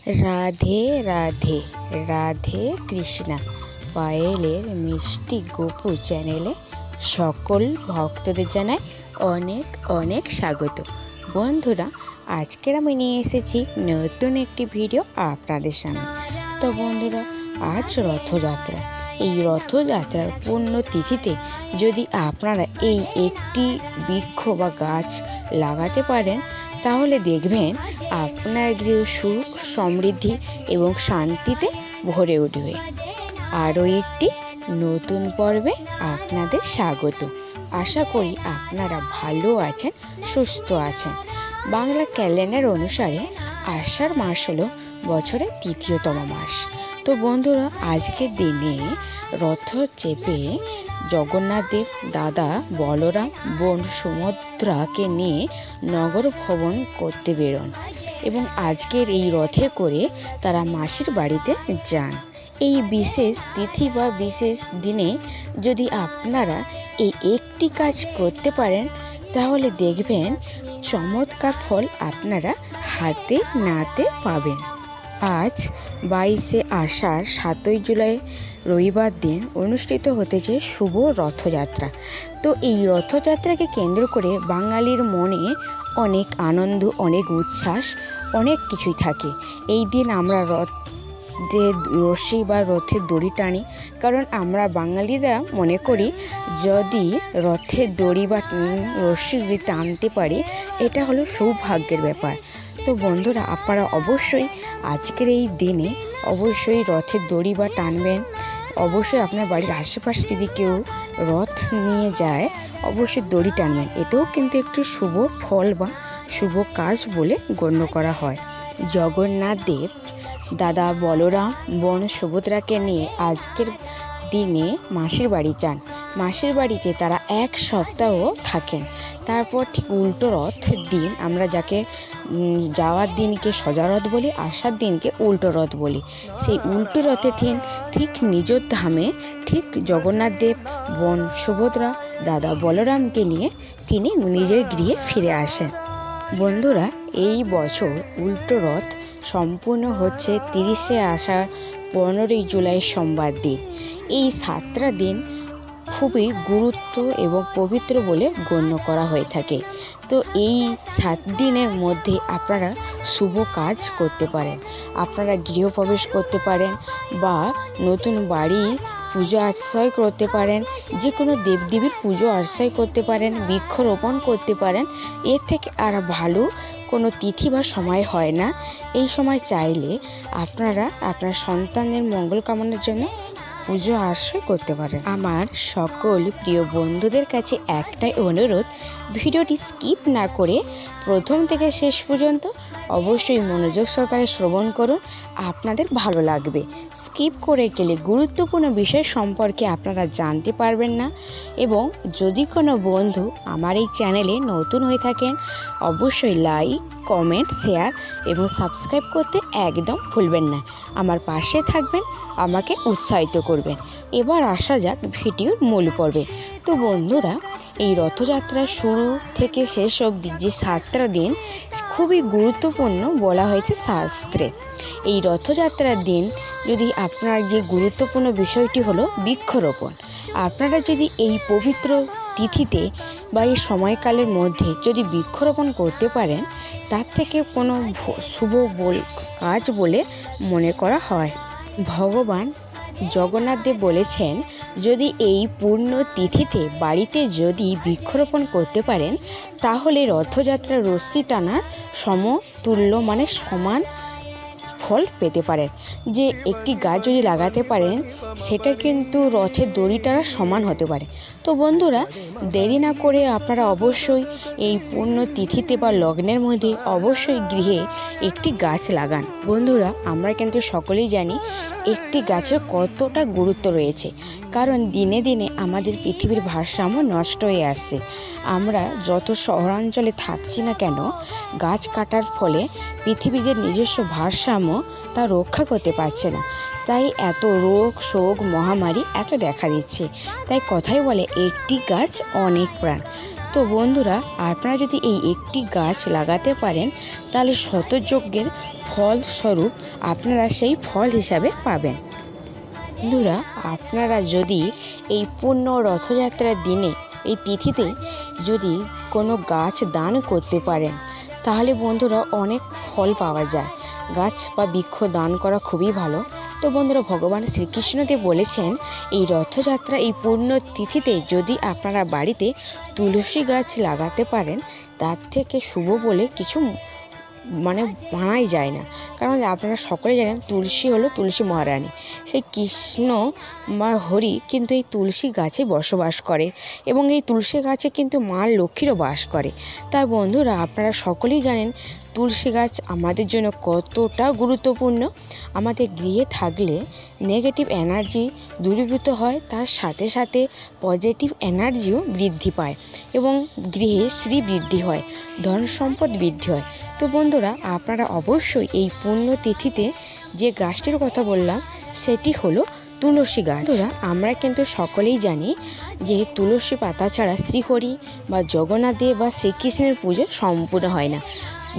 রাধে রাধে, রাধে কৃষ্ণা। পায়েলের মিষ্টি গপু চ্যানেলে সকল ভক্তদের জানাই অনেক অনেক স্বাগত। বন্ধুরা, আজকের আমি নিয়ে এসেছি নতুন একটি ভিডিও আপনাদের সামনে। তো বন্ধুরা, আজ রথযাত্রা। এই রথযাত্রার পূর্ণ তিথিতে যদি আপনারা এই একটি বৃক্ষ বা গাছ লাগাতে পারেন, তাহলে দেখবেন আপনার গৃহ সুখ, সমৃদ্ধি এবং শান্তিতে ভরে উঠবে। আরও একটি নতুন পর্বে আপনাদের স্বাগত। আশা করি আপনারা ভালো আছেন, সুস্থ আছেন। বাংলা ক্যালেন্ডার অনুসারে আষাঢ় মাস হলো বছরের তৃতীয়তম মাস। তো বন্ধুরা, আজকের দিনে রথ চেপে জগন্নাথ দেব দাদা বলরাম বোন সুভদ্রাকে নিয়ে নগর ভ্রমণ করতে বেরোন এবং আজকের এই রথে করে তারা মাসির বাড়িতে যান। এই বিশেষ তিথি বা বিশেষ দিনে যদি আপনারা এই একটি কাজ করতে পারেন, তাহলে দেখবেন চমৎকার ফল আপনারা হাতে নাতে পাবেন। আজ 22শে আষাঢ় 7ই জুলাই রবিবার দিন অনুষ্ঠিত হতেছে শুভ রথযাত্রা। তো এই রথযাত্রাকে কেন্দ্র করে বাঙালির মনে অনেক আনন্দ, অনেক উচ্ছ্বাস, অনেক কিছুই থাকে। এই দিন আমরা রথের রশি বা রথের দড়ি টানি, কারণ আমরা বাঙালিরা মনে করি যদি রথের দড়ি বা রশি যদি টানতে পারি, এটা হলো সৌভাগ্যের ব্যাপার। তো বন্ধুরা, আপনারা অবশ্যই আজকের এই দিনে অবশ্যই রথের দড়ি বা টানবেন। অবশ্যই আপনার বাড়ির আশেপাশে যদি কেউ রথ নিয়ে যায়, অবশ্যই দড়ি টানবেন। এতেও কিন্তু একটি শুভ ফল বা শুভ কাজ বলে গণ্য করা হয়। জগন্নাথ দেব দাদা বলরাম বোন সুভদ্রাকে নিয়ে আজকের দিনে মাসির বাড়ি যান। মাসির বাড়িতে তারা এক সপ্তাহ থাকেন। তারপর ঠিক উল্টো রথের দিন, আমরা যাকে যাওয়ার দিনকে সোজা রথ বলি, আসার দিনকে উল্টো রথ বলি, সেই উল্টো রথের দিন ঠিক নিজ ধামে ঠিক জগন্নাথ দেব বোন সুভদ্রা দাদা বলরামকে নিয়ে তিনি নিজের গৃহে ফিরে আসেন। বন্ধুরা, এই বছর উল্টো রথ সম্পূর্ণ হচ্ছে 30শে আষাঢ় 15ই জুলাই সোমবার দিন। এই 7টা দিন খুবই গুরুত্ব এবং পবিত্র বলে গণ্য করা হয়ে থাকে। তো এই 7 দিনের মধ্যে আপনারা শুভ কাজ করতে পারেন। আপনারা গৃহপ্রবেশ করতে পারেন বা নতুন বাড়ির পুজো আশ্রয় করতে পারেন, যে কোনো দেবদেবীর পুজো আশ্রয় করতে পারেন, বৃক্ষরোপণ করতে পারেন। এর থেকে আর ভালো কোনো তিথি বা সময় হয় না। এই সময় চাইলে আপনারা আপনার সন্তানের মঙ্গল কামনার জন্য পুজো আশ্রয় করতে পারেন। আমার সকল প্রিয় বন্ধুদের কাছে একটাই অনুরোধ, ভিডিওটি স্কিপ না করে প্রথম থেকে শেষ পর্যন্ত অবশ্যই মনোযোগ সহকারে শ্রবণ করুন, আপনাদের ভালো লাগবে। স্কিপ করে গেলে গুরুত্বপূর্ণ বিষয় সম্পর্কে আপনারা জানতে পারবেন না। এবং যদি কোনো বন্ধু আমার এই চ্যানেলে নতুন হয়ে থাকেন, অবশ্যই লাইক, কমেন্ট, শেয়ার এবং সাবস্ক্রাইব করতে একদম ভুলবেন না। আমার পাশে থাকবেন, আমাকে উৎসাহিত করবেন। এবার আসা যাক ভিডিওর মূল পর্বে। তো বন্ধুরা, এই রথযাত্রা শুরু থেকে শেষ অবধি যে 7টা দিন খুবই গুরুত্বপূর্ণ বলা হয়েছে শাস্ত্রে। এই রথযাত্রার দিন যদি আপনার যে গুরুত্বপূর্ণ বিষয়টি হলো বৃক্ষরোপণ। আপনারা যদি এই পবিত্র তিথিতে বা এই সময়কালের মধ্যে যদি বৃক্ষরোপণ করতে পারেন, তার থেকে কোনো শুভ কাজ বলে মনে করা হয়। ভগবান জগন্নাথ দেব বলেছেন, যদি এই পূর্ণ তিথিতে বাড়িতে যদি বৃক্ষরোপণ করতে পারেন, তাহলে রথযাত্রার রশ্মি টানার সমতুল্য মানে সমান ফল পেতে পারেন। যে একটি গাছ যদি লাগাতে পারেন, সেটা কিন্তু রথের দড়ি টানা সমান হতে পারে। তো বন্ধুরা, দেরি না করে আপনারা অবশ্যই এই পূর্ণ তিথিতে বা লগ্নের মধ্যে অবশ্যই গৃহে একটি গাছ লাগান। বন্ধুরা, আমরা কিন্তু সকলেই জানি একটি গাছের কতটা গুরুত্ব রয়েছে, কারণ দিনে দিনে আমাদের পৃথিবীর ভারসাম্য নষ্ট হয়ে আসছে। আমরা যত শহরাঞ্চলে থাকছি না কেন, গাছ কাটার ফলে পৃথিবীর যে নিজস্ব ভারসাম্য তা রক্ষা করতে পারছে না। তাই এত রোগ শোক মহামারী এত দেখা দিচ্ছে। তাই কথাই বলে, একটি গাছ অনেক প্রাণ। তো তো বন্ধুরা, আপনারা যদি এই একটি গাছ লাগাতে পারেন তাহলে শতযজ্ঞের ফলস্বরূপ আপনারা সেই ফল হিসাবে পাবেন। বন্ধুরা, আপনারা যদি এই পূর্ণ রথযাত্রার দিনে এই তিথিতে যদি কোনো গাছ দান করতে পারেন তাহলে বন্ধুরা অনেক ফল পাওয়া যায়। গাছ বা বৃক্ষ দান করা খুবই ভালো। তো বন্ধুরা, ভগবান শ্রীকৃষ্ণদেব বলেছেন এই রথযাত্রা এই পূর্ণ তিথিতে যদি আপনারা বাড়িতে তুলসী গাছ লাগাতে পারেন তার থেকে শুভ বলে কিছু মানাই যায় না। কারণ আপনারা সকলে জানেন তুলসী হলো তুলসী মহারানী, সেই কৃষ্ণ বা হরি কিন্তু এই তুলসী গাছে বসবাস করে এবং এই তুলসী গাছে কিন্তু মা লক্ষ্মীরও বাস করে। তাই বন্ধুরা, আপনারা সকলেই জানেন তুলসী গাছ আমাদের জন্য কতটা গুরুত্বপূর্ণ। আমাদের গৃহে থাকলে নেগেটিভ এনার্জি দূরীভূত হয়, তার সাথে সাথে পজিটিভ এনার্জিও বৃদ্ধি পায় এবং গৃহে শ্রী বৃদ্ধি হয়, ধন সম্পদ বৃদ্ধি হয়। তো বন্ধুরা, আপনারা অবশ্যই এই পুণ্য তিথিতে যে গাছটির কথা বললাম সেটি হলো তুলসী গাছ। বন্ধুরা, আমরা কিন্তু সকলেই জানি যে তুলসী পাতা ছাড়া শ্রীহরি বা জগন্নাথ দেব বা শ্রীকৃষ্ণের পুজো সম্পূর্ণ হয় না।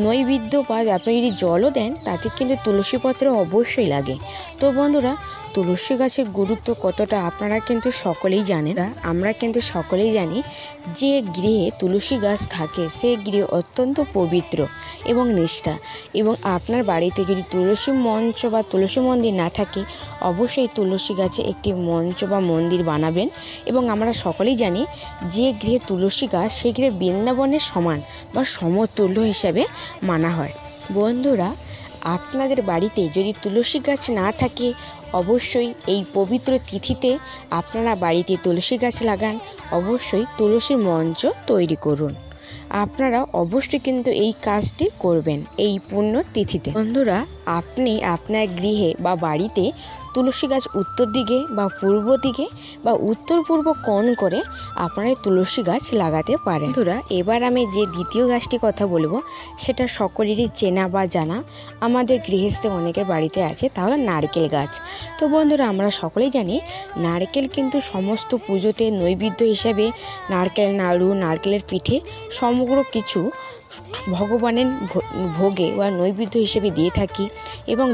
নৈবেদ্য বা আপনি যদি জলও দেন তাতে কিন্তু তুলসী পত্র অবশ্যই লাগে। তো বন্ধুরা, তুলসী গাছের গুরুত্ব কতটা আপনারা কিন্তু সকলেই জানেন। আমরা কিন্তু সকলেই জানি যে গৃহে তুলসী গাছ থাকে সে গৃহ অত্যন্ত পবিত্র এবং নিষ্ঠা। এবং আপনার বাড়িতে যদি তুলসী মঞ্চ বা তুলসী মন্দির না থাকে অবশ্যই তুলসী গাছে একটি মঞ্চ বা মন্দির বানাবেন। এবং আমরা সকলেই জানি যে গৃহে তুলসী গাছ সেই গৃহে বৃন্দাবনের সমান বা সমতুল্য হিসাবে মানা হয়। বন্ধুরা, আপনাদের বাড়িতে যদি তুলসী গাছ না থাকে অবশ্যই এই পবিত্র তিথিতে আপনারা বাড়িতে তুলসী গাছ লাগান, অবশ্যই তুলসীর মঞ্চ তৈরি করুন। আপনারা অবশ্যই কিন্তু এই কাজটি করবেন এই পুণ্য তিথিতে। বন্ধুরা, আপনি আপনার গৃহে বা বাড়িতে তুলসী গাছ উত্তর দিকে বা পূর্ব দিকে বা উত্তর পূর্ব কোণ করে আপনারা তুলসী গাছ লাগাতে পারেন। বন্ধুরা, এবার আমি যে দ্বিতীয় গাছটি কথা বলবো সেটা সকলেরই চেনা বা জানা, আমাদের গৃহস্থে অনেকের বাড়িতে আছে, তাহলে নারকেল গাছ। তো বন্ধুরা, আমরা সকলেই জানি নারকেল কিন্তু সমস্ত পুজোতে নৈবেদ্য হিসাবে নারকেল নাড়ু, নারকেলের পিঠে সমগ্র কিছু ভগবানের ভোগে বা নৈবেদ্য হিসেবে দিয়ে থাকি। এবং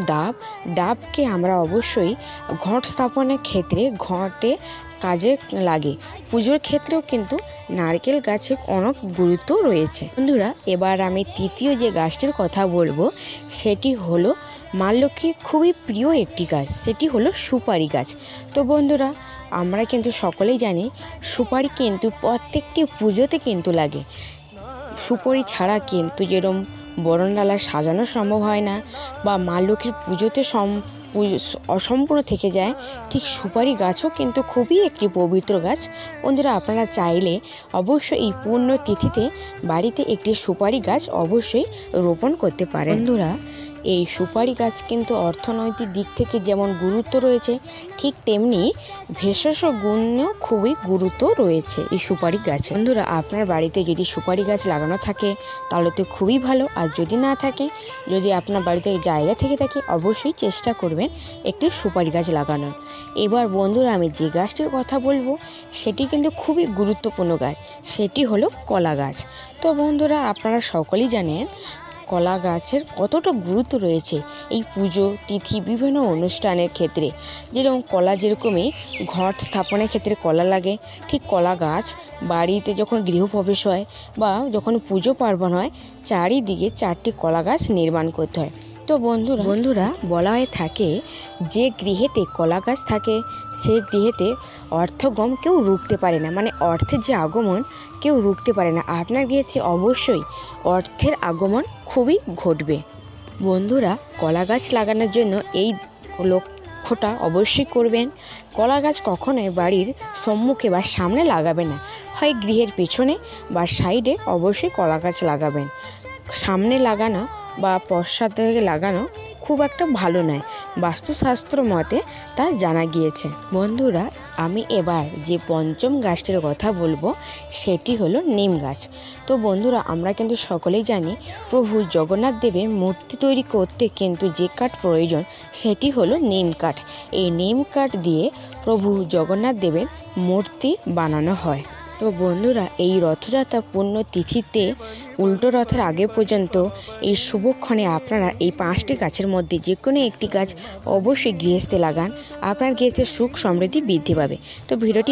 ডাবকে আমরা অবশ্যই ঘট স্থাপনের ক্ষেত্রে ঘটে কাজে লাগে। পুজোর ক্ষেত্রেও কিন্তু নারকেল গাছের অনেক গুরুত্ব রয়েছে। বন্ধুরা, এবার আমি তৃতীয় যে গাছটির কথা বলবো সেটি হলো মা লক্ষ্মীর খুবই প্রিয় একটি গাছ, সেটি হলো সুপারি গাছ। তো বন্ধুরা, আমরা কিন্তু সকলেই জানি সুপারি কিন্তু প্রত্যেকটি পুজোতে কিন্তু লাগে। সুপারি ছাড়া কিন্তু যেরকম বরণডালা সাজানো সম্ভব হয় না বা মা লক্ষ্মীর পুজোতে অসম্পূর্ণ থেকে যায়, ঠিক সুপারি গাছও কিন্তু খুবই একটি পবিত্র গাছ। বন্ধুরা, আপনারা চাইলে অবশ্যই এই পূর্ণ তিথিতে বাড়িতে একটি সুপারি গাছ অবশ্যই রোপণ করতে পারেন। বন্ধুরা, এই সুপারি গাছ কিন্তু অর্থনৈতিক দিক থেকে যেমন গুরুত্ব রয়েছে ঠিক তেমনি ভেষজ গুণেও খুবই গুরুত্ব রয়েছে এই সুপারি গাছে। বন্ধুরা, আপনার বাড়িতে যদি সুপারি গাছ লাগানো থাকে তাহলে তো খুবই ভালো, আর যদি না থাকে, যদি আপনার বাড়িতে জায়গা থেকে থাকে অবশ্যই চেষ্টা করবেন একটি সুপারি গাছ লাগানোর। এবার বন্ধুরা, আমি যে গাছটির কথা বলবো সেটি কিন্তু খুবই গুরুত্বপূর্ণ গাছ, সেটি হলো কলা গাছ। তো বন্ধুরা, আপনারা সকলেই জানেন কলা গাছের কতটা গুরুত্ব রয়েছে এই পুজো তিথি বিভিন্ন অনুষ্ঠানের ক্ষেত্রে। যেরকম কলা যেরকমই ঘট স্থাপনের ক্ষেত্রে কলা লাগে, ঠিক কলা গাছ বাড়িতে যখন গৃহপ্রবেশ হয় বা যখন পুজো পার্বণ হয় চারিদিকে 4টি কলা গাছ নির্মাণ করতে হয়। তো বন্ধুরা বলা হয়ে থাকে যে গৃহেতে কলা গাছ থাকে সেই গৃহেতে অর্থগম কেউ রুখতে পারে না, মানে অর্থের যে আগমন কেউ রুখতে পারে না। আপনার গৃহেতে অবশ্যই অর্থের আগমন খুবই ঘটবে। বন্ধুরা, কলা গাছ লাগানোর জন্য এই লক্ষ্যটা অবশ্যই করবেন। কলা গাছ কখনোই বাড়ির সম্মুখে বা সামনে লাগাবেন না, হয় গৃহের পেছনে বা সাইডে অবশ্যই কলা গাছ লাগাবেন। সামনে লাগানো বা পশ্চাৎ থেকে লাগানো খুব একটা ভালো নয়, বাস্তুশাস্ত্র মতে তা জানা গিয়েছে। বন্ধুরা, আমি এবার যে পঞ্চম গাছটির কথা বলবো সেটি হলো নিম গাছ। তো বন্ধুরা, আমরা কিন্তু সকলেই জানি প্রভু জগন্নাথ দেবের মূর্তি তৈরি করতে কিন্তু যে কাঠ প্রয়োজন সেটি হলো নিম কাঠ। এই নিম কাঠ দিয়ে প্রভু জগন্নাথ দেবের মূর্তি বানানো হয়। তো বন্ধুরা, এই রথযাত্রা পূর্ণ তিথিতে উল্টো রথের আগে পর্যন্ত এই শুভক্ষণে আপনারা এই 5টি গাছের মধ্যে যে কোনো একটি গাছ অবশ্যই গৃহস্থে লাগান। আপনার গৃহস্থে সুখ সমৃদ্ধি বৃদ্ধি পাবে। তো ভিডিওটি